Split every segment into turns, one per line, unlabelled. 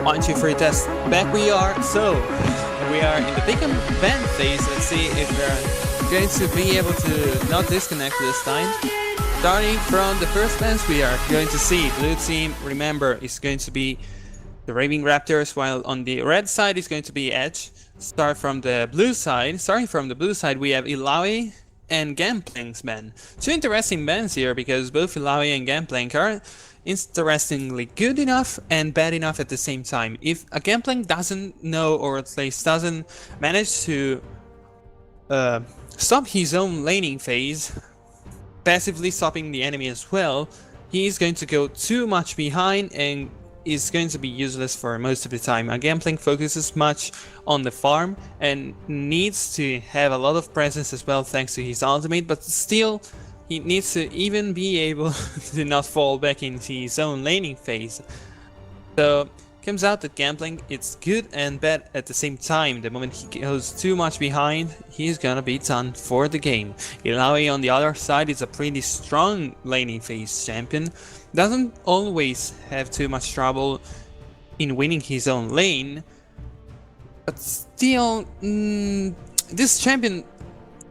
1, 2, 3 test. Back we are. So we are in the pick and ban phase. Let's see if we're going to be able to not disconnect this time. Starting from the first lens, we are going to see blue team. Remember, is going to be the Raving Raptors, while on the red side is going to be Edge. Starting from the blue side, we have Illaoi and Gamplank's ban. Two interesting bans here because both Illaoi and Gangplank are interestingly good enough and bad enough at the same time. If a Gangplank doesn't know, or at least doesn't manage to stop his own laning phase, passively stopping the enemy as well, he is going to go too much behind and is going to be useless for most of the time. A Gangplank focuses much on the farm and needs to have a lot of presence as well thanks to his ultimate, but still he needs to even be able to not fall back into his own laning phase. So comes out that Gangplank, it's good and bad at the same time. The moment he goes too much behind, he's gonna be done for the game. Illaoi on the other side is a pretty strong laning phase champion. Doesn't always have too much trouble in winning his own lane, but still, this champion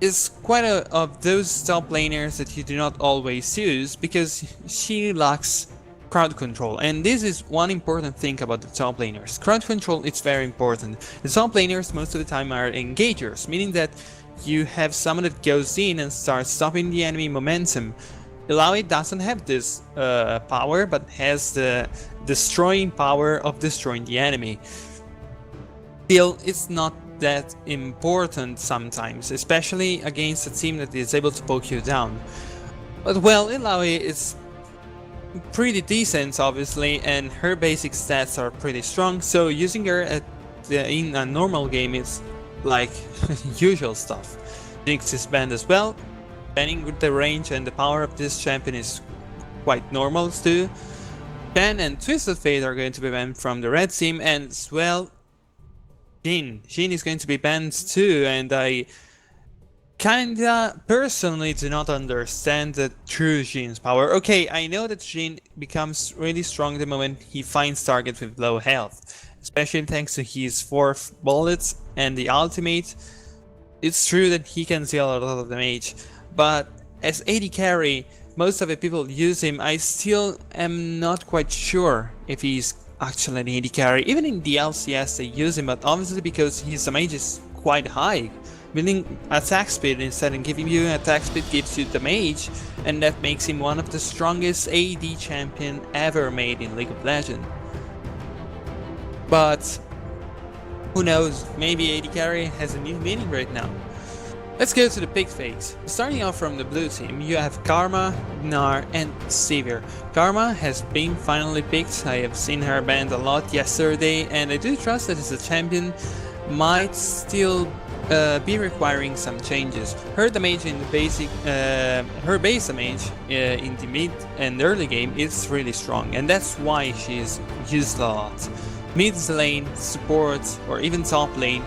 is quite of those top laners that you do not always use because she lacks crowd control, and this is one important thing about the top laners. Crowd control is very important. The top laners most of the time are engagers, meaning that you have someone that goes in and starts stopping the enemy momentum. Illaoi doesn't have this power, but has the destroying power of destroying the enemy. Still, it's not that important sometimes, especially against a team that is able to poke you down. But well, Illaoi is pretty decent obviously, and her basic stats are pretty strong, so using her in a normal game is like usual stuff. Jinx is banned as well. Banning with the range and the power of this champion is quite normal too. Shen and Twisted Fate are going to be banned from the red team, and as well Jhin is going to be banned too, and I kinda personally do not understand the true Jhin's power. Okay, I know that Jhin becomes really strong the moment he finds targets with low health, especially thanks to his 4th bullets and the ultimate. It's true that he can deal a lot of damage, but as AD carry, most of the people use him. I still am not quite sure if he's actually an AD carry. Even in the LCS they use him, but obviously because his damage is quite high, meaning attack speed instead of giving you attack speed gives you damage, and that makes him one of the strongest AD champion ever made in League of Legends. But who knows, maybe AD carry has a new meaning right now. Let's go to the pick phase. Starting off from the blue team, you have Karma, Gnar and Sivir. Karma has been finally picked. I have seen her banned a lot yesterday, and I do trust that as a champion might still be requiring some changes. Her damage in the basic, her base damage in the mid and early game is really strong, and that's why she is used a lot. Mid lane, support, or even top lane,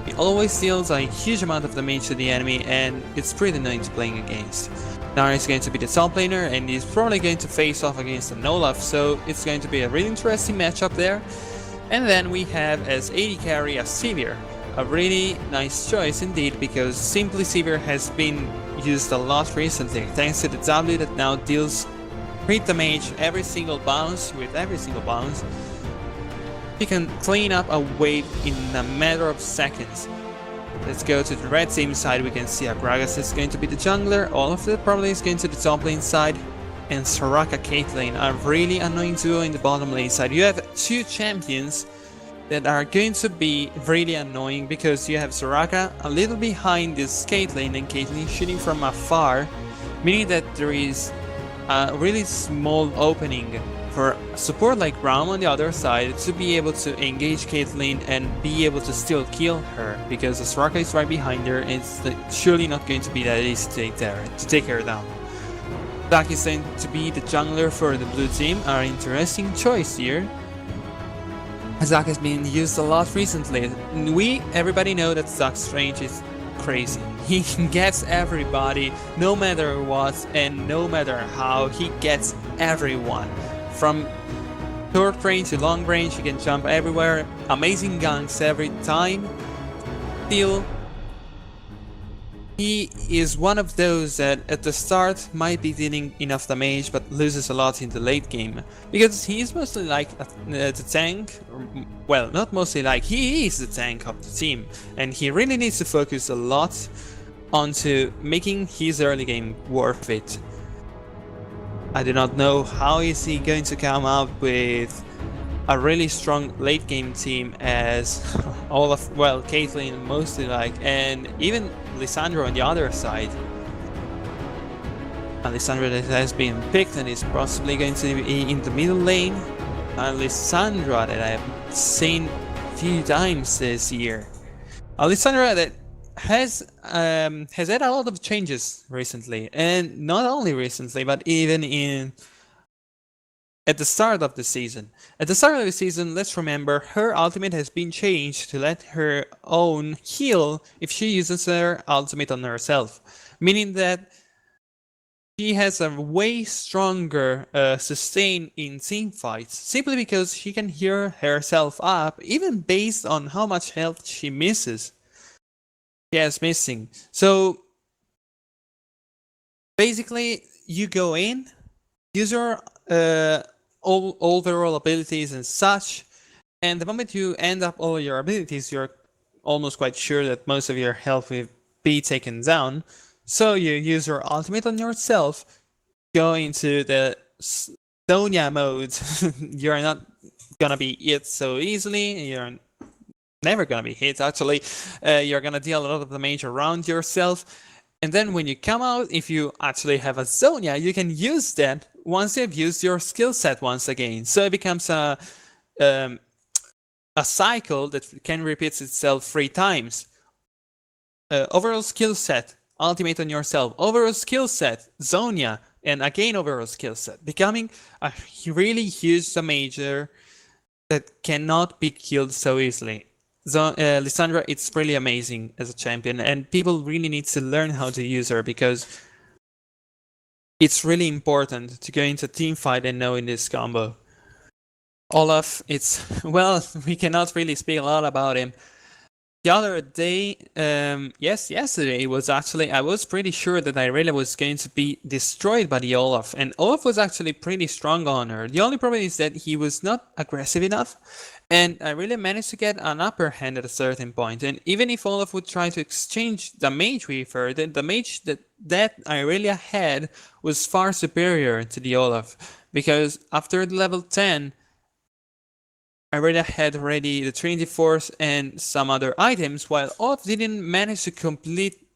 it always deals a huge amount of damage to the enemy, and it's pretty annoying to playing against. Nara is going to be the top laner, and he's probably going to face off against an Olaf, so it's going to be a really interesting matchup there. And then we have as AD carry a Sivir. A really nice choice indeed, because simply Sivir has been used a lot recently, thanks to the W that now deals crit damage every single bounce. With every single bounce, you can clean up a wave in a matter of seconds. Let's go to the red team side. We can see Gragas is going to be the jungler, Olaf probably is going to the top lane side, and Soraka Caitlyn, a really annoying duo in the bottom lane side. You have two champions that are going to be really annoying, because you have Soraka a little behind this Caitlyn, and Caitlyn shooting from afar, meaning that there is a really small opening for support like Braum on the other side to be able to engage Caitlyn and be able to still kill her, because Soraka is right behind her, and it's surely not going to be that easy to take her down. Zac is going to be the jungler for the blue team, an interesting choice here. Zac has been used a lot recently. Everybody know that Zac's range is crazy. He gets everybody, no matter what and no matter how, he gets everyone. From short range to long range, he can jump everywhere, amazing ganks every time. Still, he is one of those that at the start might be dealing enough damage but loses a lot in the late game. Because he is mostly like the tank, well, not mostly like, he is the tank of the team. And he really needs to focus a lot onto making his early game worth it. I do not know how is he going to come up with a really strong late game team as all of, well, Caitlyn mostly like, and even Lissandra on the other side. Lissandra that has been picked and is possibly going to be in the middle lane. Lissandra that I have seen a few times this year. Lissandra that has had a lot of changes recently, and not only recently, but even at the start of the season. At the start of the season, let's remember, her ultimate has been changed to let her own heal if she uses her ultimate on herself. Meaning that she has a way stronger sustain in team fights, simply because she can heal herself up, even based on how much health she misses. She has missing. So basically, you go in, use your overall abilities and such, and the moment you end up all your abilities, you're almost quite sure that most of your health will be taken down. So you use your ultimate on yourself, go into the Sonya mode. You're not gonna be hit so easily. You're never gonna be hit, actually. You're gonna deal a lot of damage around yourself. And then when you come out, if you actually have a Sonya, you can use that once you've used your skill set once again. So it becomes a cycle that can repeat itself 3 times. Overall skill set, ultimate on yourself, overall skill set, Sonya, and again overall skill set, becoming a really huge damager that cannot be killed so easily. Lissandra, it's really amazing as a champion, and people really need to learn how to use her, because it's really important to go into a teamfight and knowing this combo. Olaf, it's, well, we cannot really speak a lot about him. The other day, yesterday was actually, I was pretty sure that Irelia was going to be destroyed by the Olaf, and Olaf was actually pretty strong on her. The only problem is that he was not aggressive enough, and Irelia managed to get an upper hand at a certain point. And even if Olaf would try to exchange the mage with her, the mage that Irelia had was far superior to the Olaf, because after level 10, Irelia had already the Trinity Force and some other items, while Olaf didn't manage to complete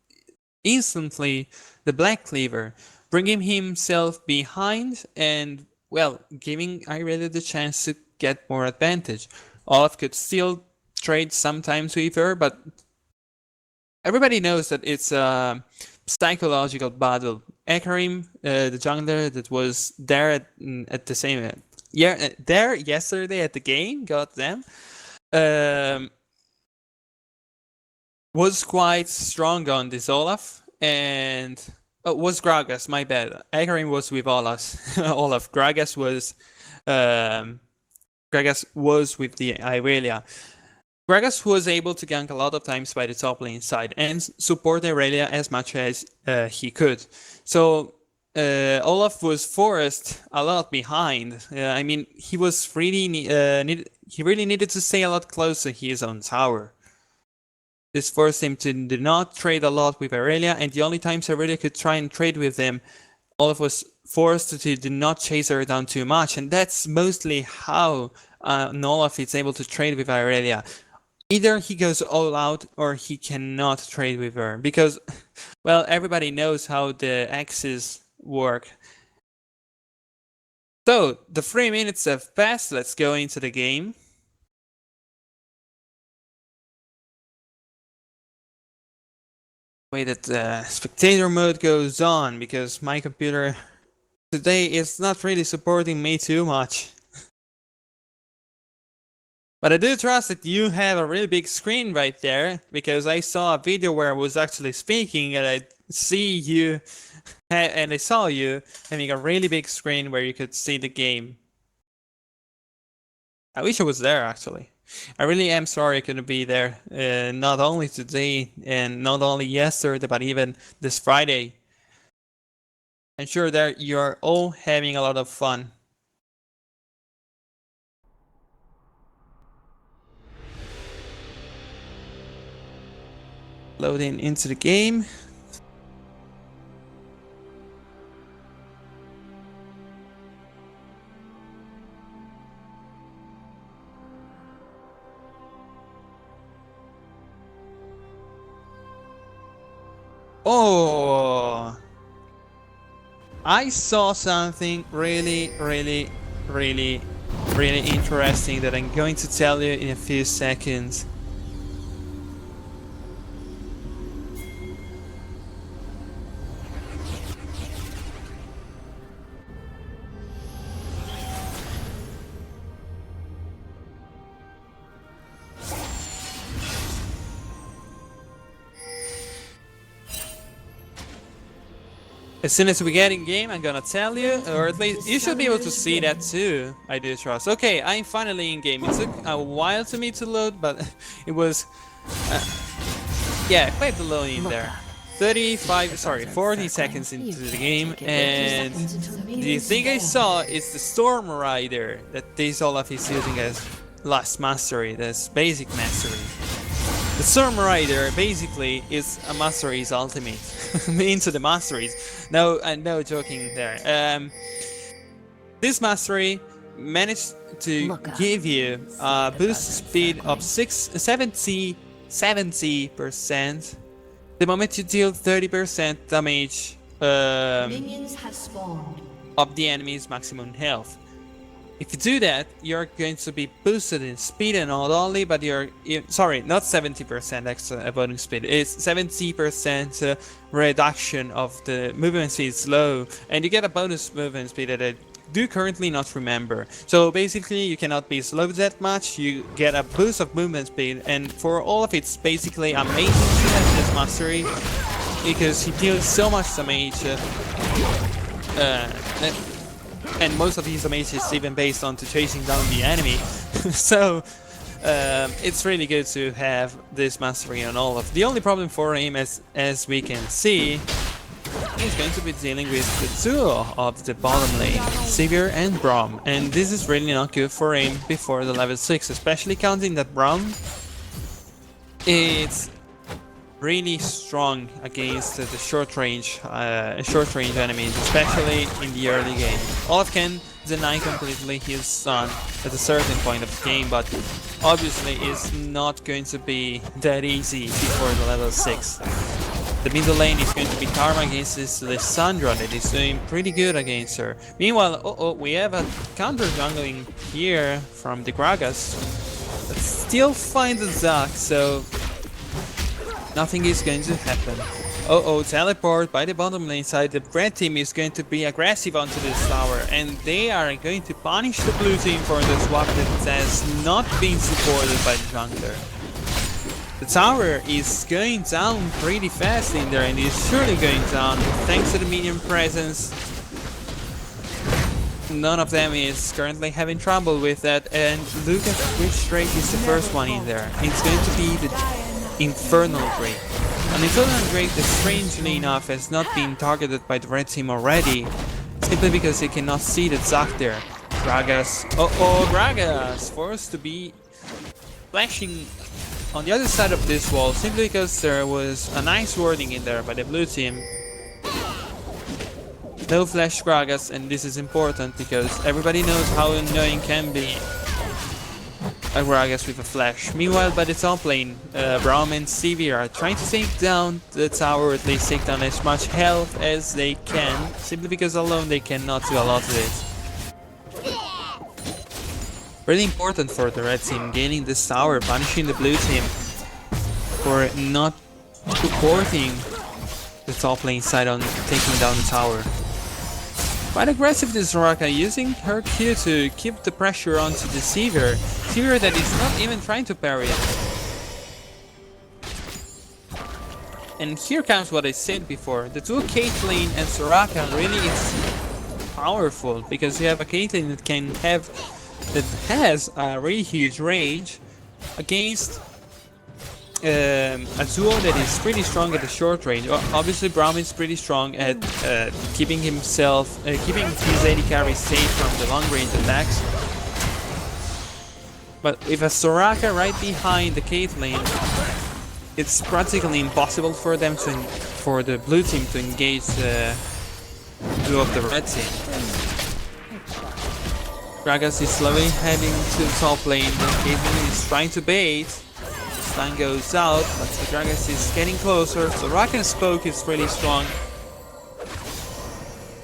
instantly the Black Cleaver, bringing himself behind and, well, giving Irelia the chance to get more advantage. Olaf could still trade sometimes with her, but everybody knows that it's a psychological battle. Ekarim, the jungler that was there at the same there yesterday at the game, goddamn, was quite strong on this Olaf, and was Gragas, my bad. Ekarim was with Olaf. Gragas was with the Irelia. Gragas was able to gank a lot of times by the top lane side and support Irelia as much as he could. So Olaf was forced a lot behind. I mean, he was really he really needed to stay a lot closer to his own tower. This forced him to do not trade a lot with Irelia, and the only times Irelia could try and trade with him, Olaf was forced to do not chase her down too much, and that's mostly how Olaf is able to trade with Irelia. Either he goes all out or he cannot trade with her, because, well, everybody knows how the axes work. So, the 3 minutes have passed, let's go into the game. Way that spectator mode goes on, because my computer today is not really supporting me too much. But I do trust that you have a really big screen right there, because I saw a video where I was actually speaking and I see you and I saw you having a really big screen where you could see the game. I wish I was there actually. I really am sorry I couldn't be there. Not only today and not only yesterday, but even this Friday. I'm sure that you're all having a lot of fun. Loading into the game. Oh, I saw something really interesting that I'm going to tell you in a few seconds. As soon as we get in game, I'm gonna tell you, or at least you should be able to see that too. I do trust. Okay, I'm finally in game. It took a while to me to load, but it was, yeah, quite the load in there. 40 seconds into the game, and the thing I saw is the Storm Rider that Olaf is using as last mastery, that's basic mastery. The Storm Rider basically is a mastery's ultimate into the masteries. No, no joking there. This mastery managed to give you a boost speed of 70% the moment you deal 30% damage of the enemy's maximum health. If you do that, you're going to be boosted in speed, and not only, but sorry, not 70% extra bonus speed. It's 70% reduction of the movement speed slow, and you get a bonus movement speed that I do currently not remember. So basically, you cannot be slowed that much. You get a boost of movement speed, and for all of it's basically amazing to have this mastery because he deals so much damage. And most of his damage is even based on chasing down the enemy. So it's really good to have this mastery on Olaf. The only problem for him, as we can see, he's going to be dealing with the duo of the bottom lane, Sivir and Braum. And this is really not good for him before the level 6, especially counting that Braum, it's really strong against the short range enemies, especially in the early game. Olaf can deny completely his stun at a certain point of the game, but obviously it's not going to be that easy before the level 6. The middle lane is going to be Karma against this Lissandra that is doing pretty good against her. Meanwhile, we have a counter jungling here from the Gragas, but still find the Zac, so nothing is going to happen. Teleport by the bottom lane side. The red team is going to be aggressive onto this tower, and they are going to punish the blue team for the swap that has not been supported by the jungler. The tower is going down pretty fast in there, and is surely going down thanks to the minion presence. None of them is currently having trouble with that, and look at which Drake is the first one in there. It's going to be the Infernal Drake. An Infernal Drake that strangely enough has not been targeted by the red team already, simply because they cannot see the Zac there. Gragas, Gragas forced to be flashing on the other side of this wall simply because there was a nice warding in there by the blue team. No flash Gragas, and this is important because everybody knows how annoying can be a Gragas with a flash. Meanwhile, by the top lane, Braum and Sivir are trying to take down the tower, or at least take down as much health as they can, simply because alone they cannot do a lot of it. Really important for the red team gaining this tower, punishing the blue team for not supporting the top lane side on taking down the tower. Quite aggressive this Soraka, using her Q to keep the pressure onto the Sivir that is not even trying to parry it. And here comes what I said before, the two Caitlyn and Soraka really is powerful, because you have a Caitlyn that can have that has a really huge range against a duo that is pretty strong at the short range. Obviously, Braum is pretty strong at keeping his AD carry safe from the long range attacks. But with a Soraka right behind the Caitlyn, it's practically impossible for the blue team to engage the duo of the red team. Gragas is slowly heading to the top lane. The Caitlyn is trying to bait. Stun goes out, but the Gragas is getting closer. Soraka's poke is really strong.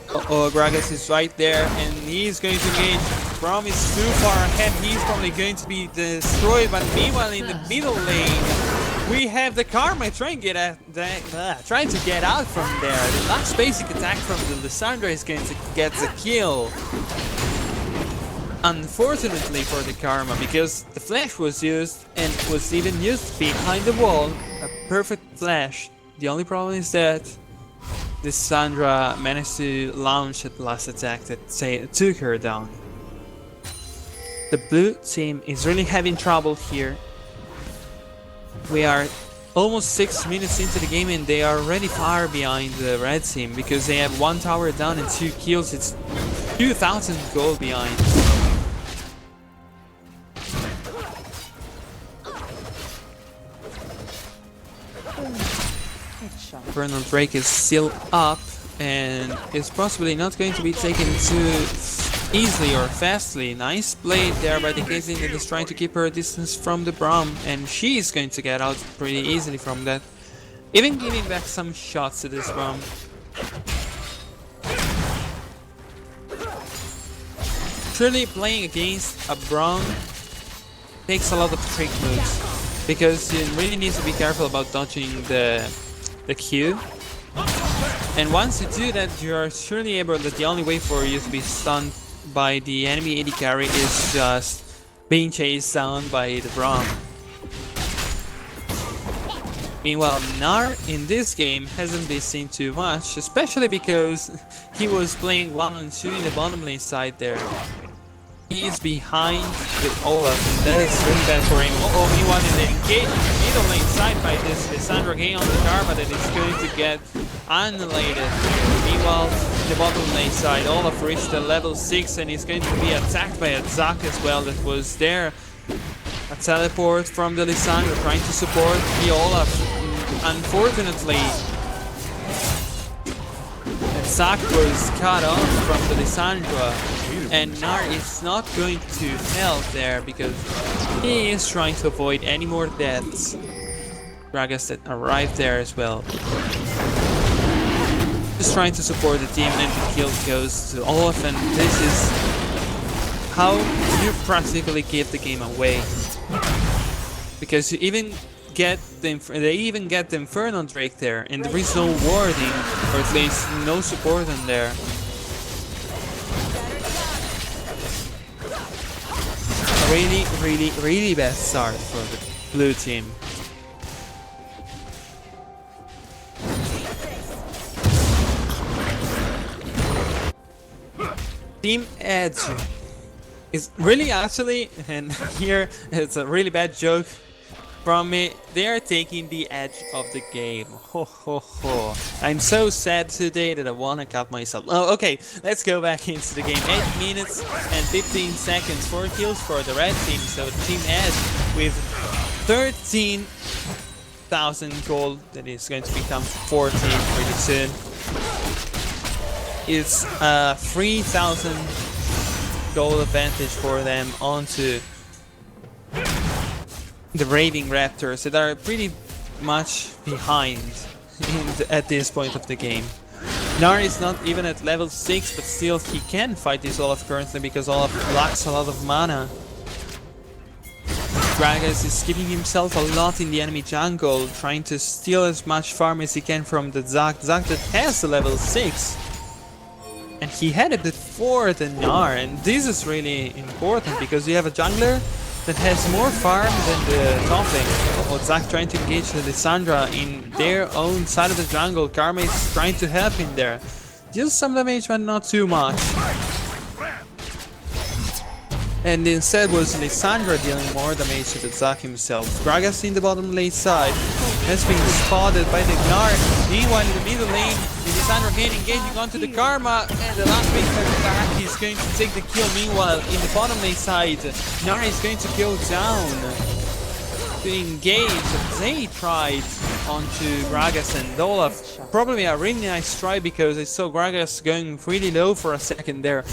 Gragas is right there, and he's going to engage. Braum is too far ahead. He's probably going to be destroyed. But meanwhile, in the middle lane, we have the Karma trying to get out from there. The last basic attack from the Lissandra is going to get the kill. Unfortunately for the Karma, because the flash was used and was even used behind the wall, a perfect flash. The only problem is that this Sandra managed to launch at the last attack that took her down. The blue team is really having trouble here. We are almost 6 minutes into the game and they are already far behind the red team because they have 1 tower down and 2 kills. It's 2,000 gold behind. Infernal Drake is still up and is possibly not going to be taken too easily or fastly. Nice play there by the Caitlyn that is trying to keep her distance from the Braum, and she is going to get out pretty easily from that. Even giving back some shots to this Braum. Surely playing against a Braum takes a lot of trick moves, because you really need to be careful about dodging the Q. And once you do that, you are surely able that the only way for you to be stunned by the enemy AD carry is just being chased down by the Braum. Meanwhile, Gnar in this game hasn't been seen too much, especially because he was playing 1-on-2 in the bottom lane side there. He is behind with Olaf, and that is really bad for him. He wanted to engage in the middle lane side by this Lissandra getting on the Karma that is going to get annihilated. Meanwhile, the bottom lane side, Olaf reached the level 6 and he's going to be attacked by a Zac as well that was there. A teleport from the Lissandra trying to support the Olaf. Unfortunately, Zac was cut off from the Lissandra. And Gnar is not going to help there because he is trying to avoid any more deaths. Gragas that arrived there as well. Just trying to support the team, and the kill goes to Olaf, and this is how you practically give the game away. Because you even get they even get the Infernal Drake there, and there is no warding, or at least no support in there. Really bad start for the blue team. Team Edge is really actually, and here it's a really bad joke from me, they are taking the edge of the game. Ho ho ho. I'm so sad today that I wanna cut myself. Oh, okay, let's go back into the game. 8 minutes and 15 seconds, 4 kills for the red team. So the Team Edge with 13,000 gold, that is going to become 14 pretty soon. It's a 3,000 gold advantage for them onto the Raving Raptors that are pretty much behind at this point of the game. Gnar is not even at level 6, but still he can fight this Olaf currently because Olaf lacks a lot of mana. Gragas is keeping himself a lot in the enemy jungle, trying to steal as much farm as he can from the Zac that has the level 6. And he had it before the Gnar, and this is really important because you have a jungler that has more farm than the top lane. Zac trying to engage the Lissandra in their own side of the jungle. Karma is trying to help him there. Just some damage, but not too much. and instead was Lissandra dealing more damage to the Zac himself. Gragas in the bottom lane side has been spotted by the Gnar. Meanwhile in the middle lane, Lissandra again engaging onto the Karma, and the last big attack is going to take the kill. Meanwhile in the bottom lane side, Gnar is going to go down to engage. They tried onto Gragas and Olaf. Probably a really nice try because I saw Gragas going really low for a second there.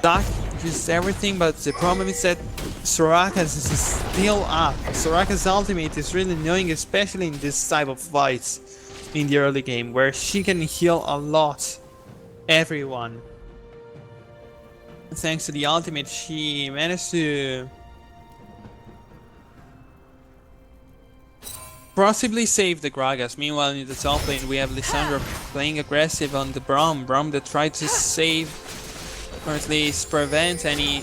Zac used everything, but the problem is that Soraka's is still up. Soraka's ultimate is really annoying, especially in this type of fights in the early game, where she can heal a lot everyone. Thanks to the ultimate, she managed to possibly save the Gragas. Meanwhile in the top lane we have Lissandra playing aggressive on the Braum that tried to save, or at least prevent any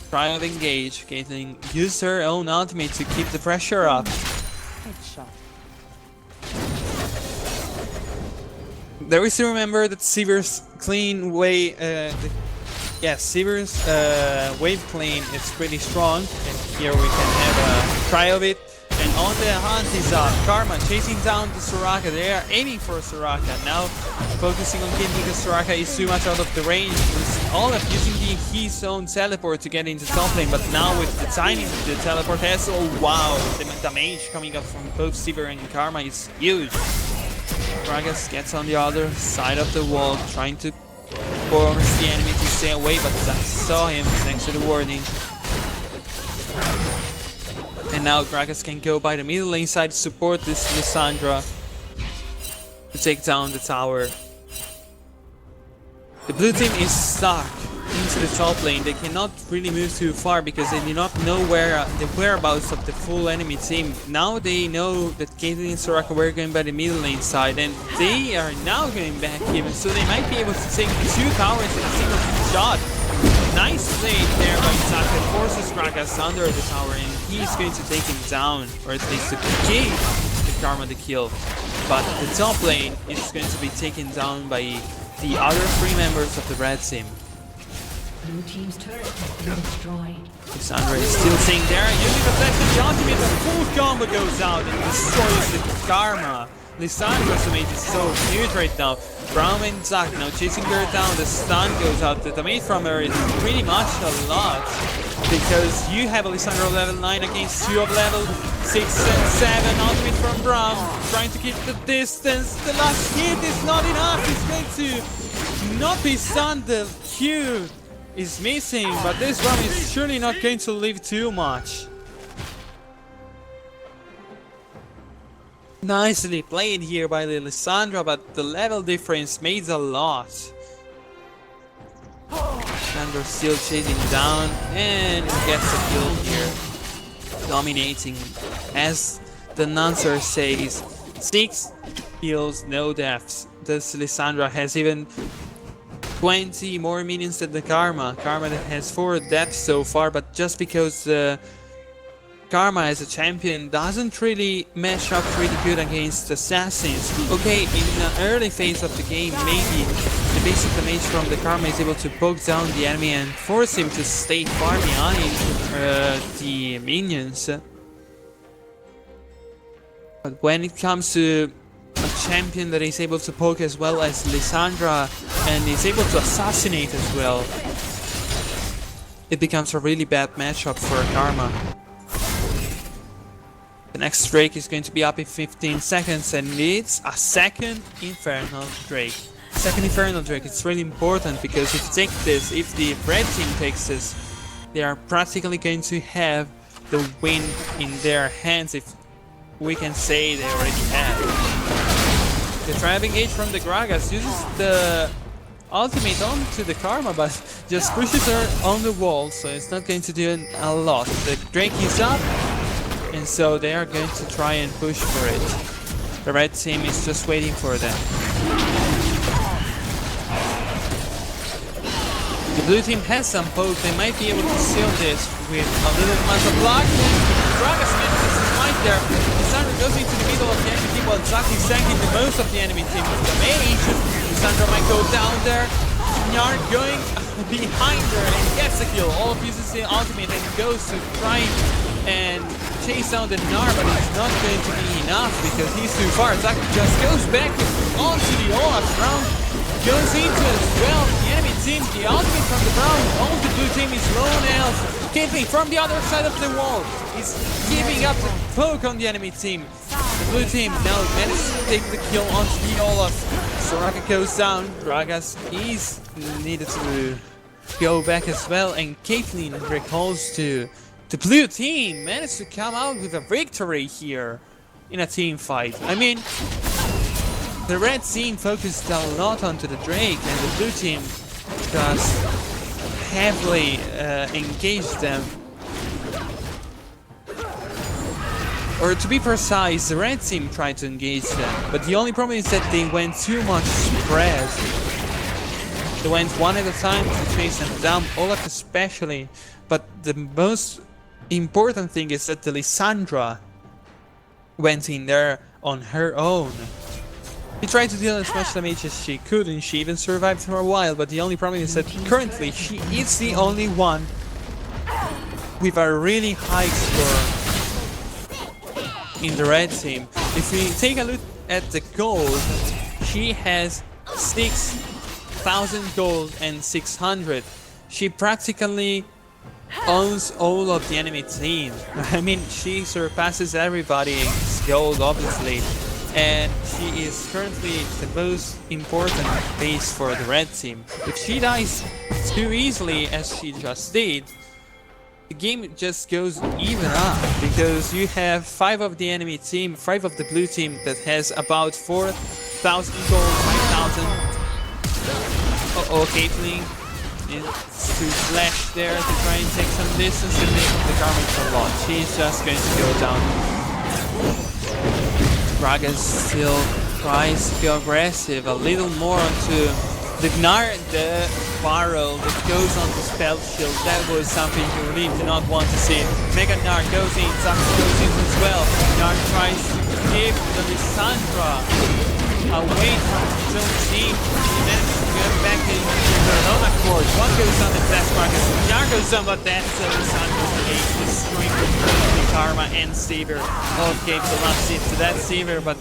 try of engage. Caitlyn used her own ultimate to keep the pressure up.
Headshot.
There is to remember that Sivir's clean way, Sivir's wave clean is pretty strong, and here we can have a try of it. And on the hunt is Karma chasing down the Soraka. They are aiming for Soraka. Now focusing on killing because Soraka is too much out of the range. Olaf using his own teleport to get into top lane, but now with the timing the teleport has, oh wow, the damage coming up from both Sivir and Karma is huge. Gragas gets on the other side of the wall, trying to force the enemy to stay away, but Zac saw him thanks to the warning. And now Gragas can go by the middle lane side to support this Lissandra to take down the tower. The blue team is stuck into the top lane. They cannot really move too far because they do not know where the whereabouts of the full enemy team. Now they know that Caitlyn and Soraka were going by the middle lane side, and they are now going back even, so they might be able to take two towers in a single shot. Nice play there by Zac that forces Gragas under the tower, and he's going to take him down, or at least to give the Karma the kill. But the top lane is going to be taken down by the other three members of the red team.
Blue team's turret has been destroyed.
Lissandra is still staying there, using the flash and the ultimate, the full combo goes out and destroys the Karma. Lissandra's damage is so huge right now. Braum and Zac now chasing her down, the stun goes out. The damage from her is pretty much a lot, because you have a Lissandra level 9 against 2 of level 6 and 7. Ultimate from Braum, trying to keep the distance. The last hit is not enough, he's going to not be stunned. The Q is missing, but this Braum is surely not going to leave too much. Nicely played here by the Lissandra, but the level difference made a lot. Lissandra still chasing down and gets a kill here. Dominating, as the announcer says, 6 kills, no deaths. This Lissandra has even 20 more minions than the Karma. Karma has 4 deaths so far, but just because Karma as a champion doesn't really match up pretty good against assassins. Okay, in the early phase of the game, maybe the basic damage from the Karma is able to poke down the enemy and force him to stay far behind the minions. But when it comes to a champion that is able to poke as well as Lissandra and is able to assassinate as well, it becomes a really bad matchup for Karma. The next Drake is going to be up in 15 seconds, and it's a second Infernal Drake. Second Infernal Drake, it's really important because if you take this, if the red team takes this, they are practically going to have the win in their hands, if we can say they already have. The try of engage from the Gragas uses the ultimate onto the Karma, but just pushes her on the wall, so it's not going to do a lot. The Drake is up, and so they are going to try and push for it. The red team is just waiting for them. The blue team has some poke, they might be able to seal this with a little amount of luck. Gragas manages to fight there. Lissandra goes into the middle of the enemy while Zac is tanking the most of the enemy team with the mage. Lissandra might go down there. Gnar going behind her and gets the kill. Olaf uses the ultimate and goes to try and chase down the Gnar, but it's not going to be enough because he's too far. Zack just goes back onto the Olaf round, goes into as well the enemy team. The ultimate from the Brown, all the blue team is low on health. Caitlyn from the other side of the wall is keeping up the poke on the enemy team. The blue team now manages to take the kill onto the Olaf. Soraka goes down. Gragas is needed to go back as well, and Caitlyn recalls to the blue team. Managed to come out with a victory here in a team fight. I mean, the red team focused a lot onto the Drake, and the blue team just heavily engaged them. Or to be precise, the red team tried to engage them, but the only problem is that they went too much spread. They went one at a time to chase them down, Olaf especially, but the most important thing is that the Lissandra went in there on her own. She tried to deal as much damage as she could, and she even survived for a while, but the only problem is that currently she is the only one with a really high score in the red team. If we take a look at the gold, she has 6,000 gold and 600. She practically owns all of the enemy team. I mean, she surpasses everybody in gold, obviously, and she is currently the most important base for the red team. If she dies too easily as she just did, the game just goes even up, because you have 5 of the enemy team, 5 of the blue team that has about 4,000 gold, 5,000. Uh-oh, Caitlyn needs to flash there to try and take some distance away from the Karma a lot. She's just going to go down. Gragas still tries to go aggressive a little more onto the Gnar, the barrel that goes on the spell shield. That was something you really do not want to see. Mega Gnar goes in, Zack goes in as well. Gnar tries to keep the Lissandra away from his own team. He manages to get back into her own accord. One goes on the flash market. Gnar goes on, but that's Lissandra's ace, destroying completely Karma and Saber. Both gave the last hit to that Saber, but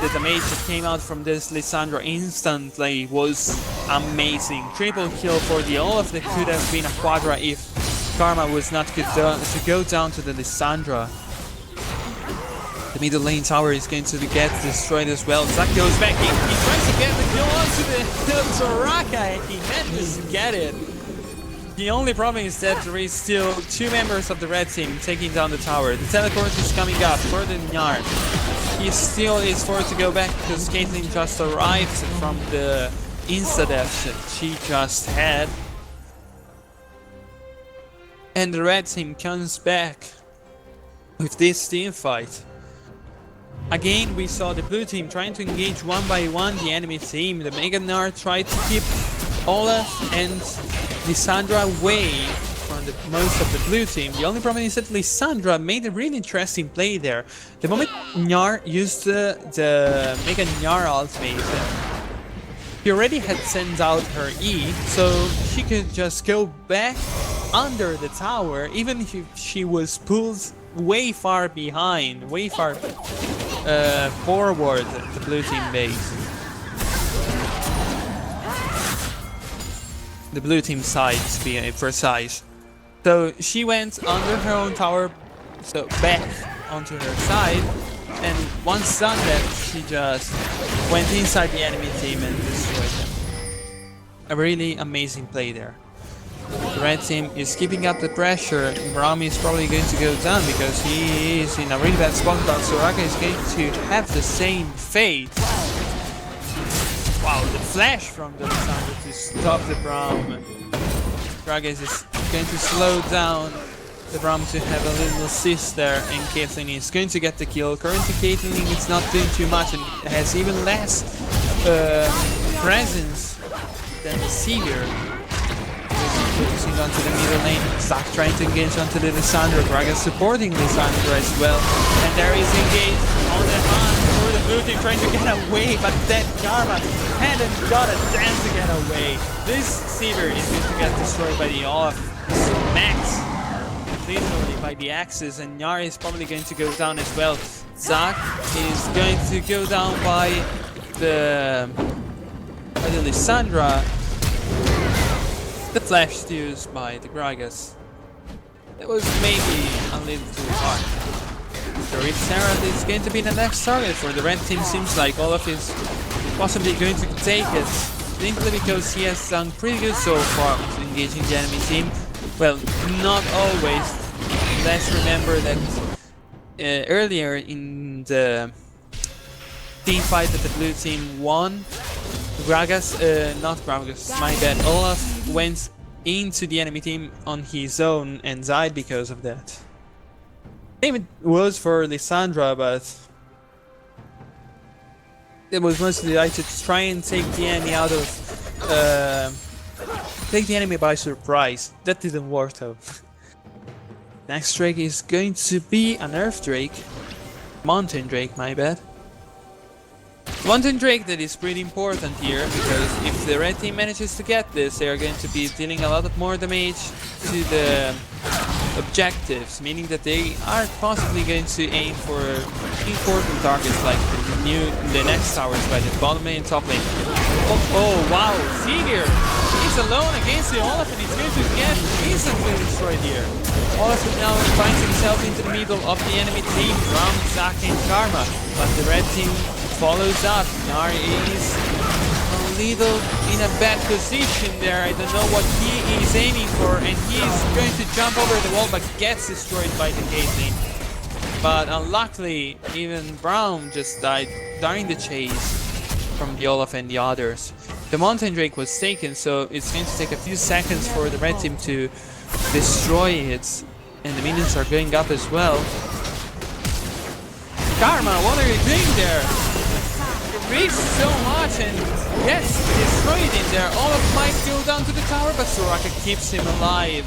the damage that came out from this Lissandra instantly was amazing. Triple kill for the Olaf that could have been a quadra if Karma was not good to go down to the Lissandra. The middle lane tower is going to get destroyed as well. Zack goes back in, he tries to get the kill onto the Soraka, and he manages to get it. The only problem is that there is still 2 members of the red team taking down the tower. The teleport is coming up for the Gnar. He still is forced to go back because Caitlyn just arrived from the insta-death that she just had. And the red team comes back with this team fight. Again, we saw the blue team trying to engage one by one the enemy team. The Mega Gnar tried to keep Olaf and Lissandra away from most of the blue team. The only problem is that Lissandra made a really interesting play there. The moment Gnar used the Mega Gnar ultimate, he already had sent out her E, so she could just go back under the tower, even if she was pulled way far behind, way far forward the blue team base. The blue team side, to be precise. So she went under her own tower, so back onto her side, and once done that, she just went inside the enemy team and destroyed them. A really amazing play there. The red team is keeping up the pressure. Braum is probably going to go down because he is in a really bad spot, but Soraka is going to have the same fate. Wow, the flash from the Lissandra to stop the Braum. Gragas is going to slow down the Braum to have a little assist there, and Caitlyn is going to get the kill. Currently Caitlyn is not doing too much and has even less presence than the Seer. Focusing onto the middle lane, Zack trying to engage onto the Lissandra, Gragas supporting Lissandra as well, and there is engaged on the hunt for the blue team trying to get away, but then Karma hadn't got a chance to get away. This Seaver is going to get destroyed by the Olaf Max, literally by the axes, and Nyari is probably going to go down as well. Zac is going to go down by the Lissandra. The flash used by the Gragas. It was maybe a little too hard. So if Sarah is going to be the next target for the red team, seems like Olaf is possibly going to take it. Simply because he has done pretty good so far with engaging the enemy team. Well, not always. Let's remember that earlier in the team fight that the blue team won, not Gragas, my bad, Olaf went into the enemy team on his own and died because of that. Same it was for Lissandra, but it was mostly like to try and take the enemy out of take the enemy by surprise. That didn't work though. Next Drake is going to be an Earth Drake. Mountain Drake, my bad. Mountain Drake that is pretty important here, because if the red team manages to get this, they are going to be dealing a lot more damage to the objectives, meaning that they are possibly going to aim for important targets like the next towers by the bottom lane and top lane. Oh wow, Seaver! He's alone against the Olaf and he's going to get instantly destroyed here. Olaf now finds himself into the middle of the enemy team from Zac and Karma, but the red team follows up. Nyari is a little in a bad position there. I don't know what he is aiming for, and he is going to jump over the wall but gets destroyed by the Caitlyn. But unluckily, even Braum just died during the chase from the Olaf and the others. The Mountain Drake was taken, so it's going to take a few seconds for the red team to destroy it, and the minions are going up as well. Karma, what are you doing there? You reached so much and gets destroyed in there. Olaf might go down to the tower, but Soraka keeps him alive.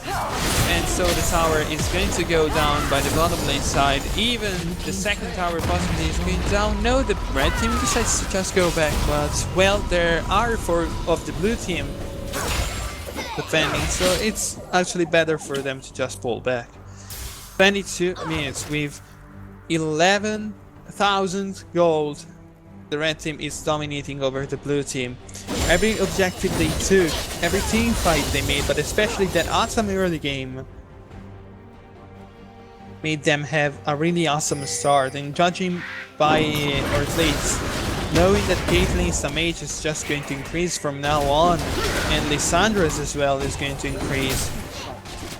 And so the tower is going to go down by the bottom lane side. Even the second tower possibly is going down. No, the red team decides to just go back, but well, there are 4 of the blue team defending, so it's actually better for them to just pull back. 22 minutes with 11,000 gold. The red team is dominating over the blue team. Every objective they took, every team fight they made, but especially that awesome early game, made them have a really awesome start. And judging by, or at least knowing that Caitlyn's damage is just going to increase from now on, and Lissandra's as well is going to increase,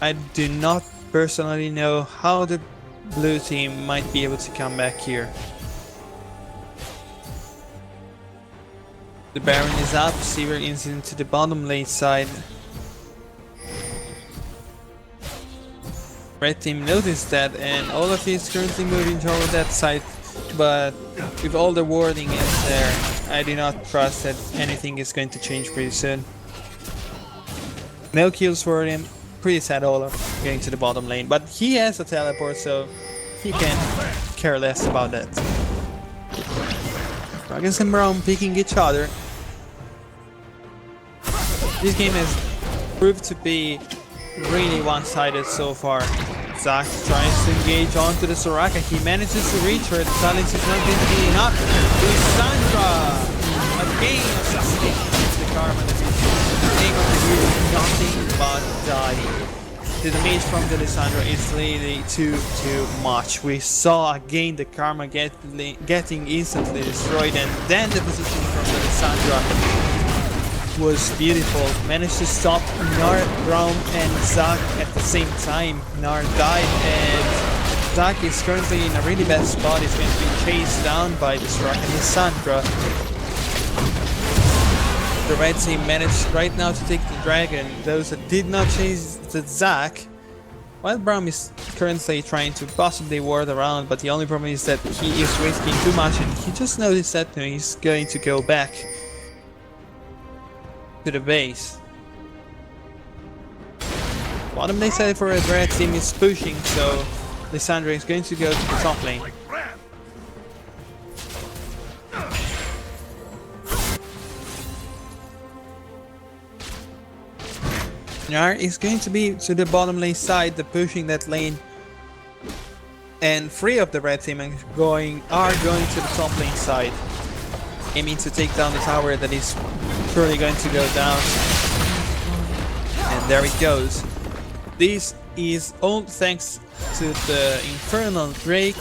I do not personally know how the blue team might be able to come back here. The Baron is up, Seaver is into the bottom lane side. Red team noticed that, and Olaf is currently moving toward that side, but with all the warding in there, I do not trust that anything is going to change pretty soon. No kills for him, pretty sad Olaf getting to the bottom lane, but he has a teleport, so he can care less about that. Gragas and Braum picking each other. This game has proved to be really one-sided so far. Zac tries to engage onto the Soraka. He manages to reach her. The silence is not going to be enough. Lissandra again assassinates the Karma that is able to do nothing but die. The damage from the Lissandra is really too much. We saw again the Karma getting instantly destroyed, and then the position from the Lissandra was beautiful. Managed to stop Gnar, Braum and Zac at the same time. Gnar died, and Zac is currently in a really bad spot. He's going to be chased down by the Soraka and Lissandra. The red team managed right now to take the dragon. Those that did not chase the Zac, while Braum is currently trying to possibly ward around, but the only problem is that he is risking too much, and he just noticed that he's going to go back to the base. Bottom lane side for the red team is pushing, so Lissandra is going to go to the top lane. Gnar is going to be to the bottom lane side, the pushing that lane. And 3 of the red team are going to the top lane side, aiming to take down the tower that is surely going to go down. And there it goes. This is all thanks to the Infernal Drake,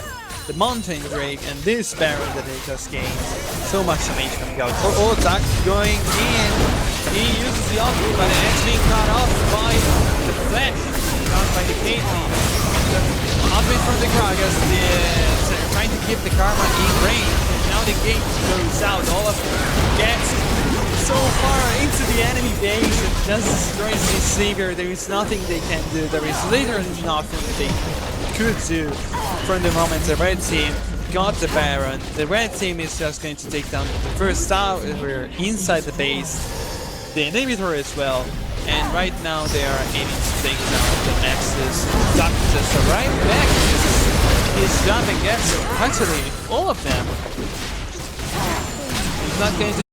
the Mountain Drake, and this Baron that they just gained. So much damage from God. Oh, attack going in. He uses the ultimate, but it's being cut off by the flash, cut by the Caitlyn. Ultimate from the Gragas, trying to keep the Karma in range, and now the gate goes out. Olaf gets so far into the enemy base and just destroys his Savior. There is nothing they can do. There is literally nothing they could do from the moment the red team got the Baron. The red team is just going to take down the first tower inside the base, the inhibitor as well. And right now they are aiming to take down the Nexus. Doctus right back. He's jumping, gets actually all of them. He's not going to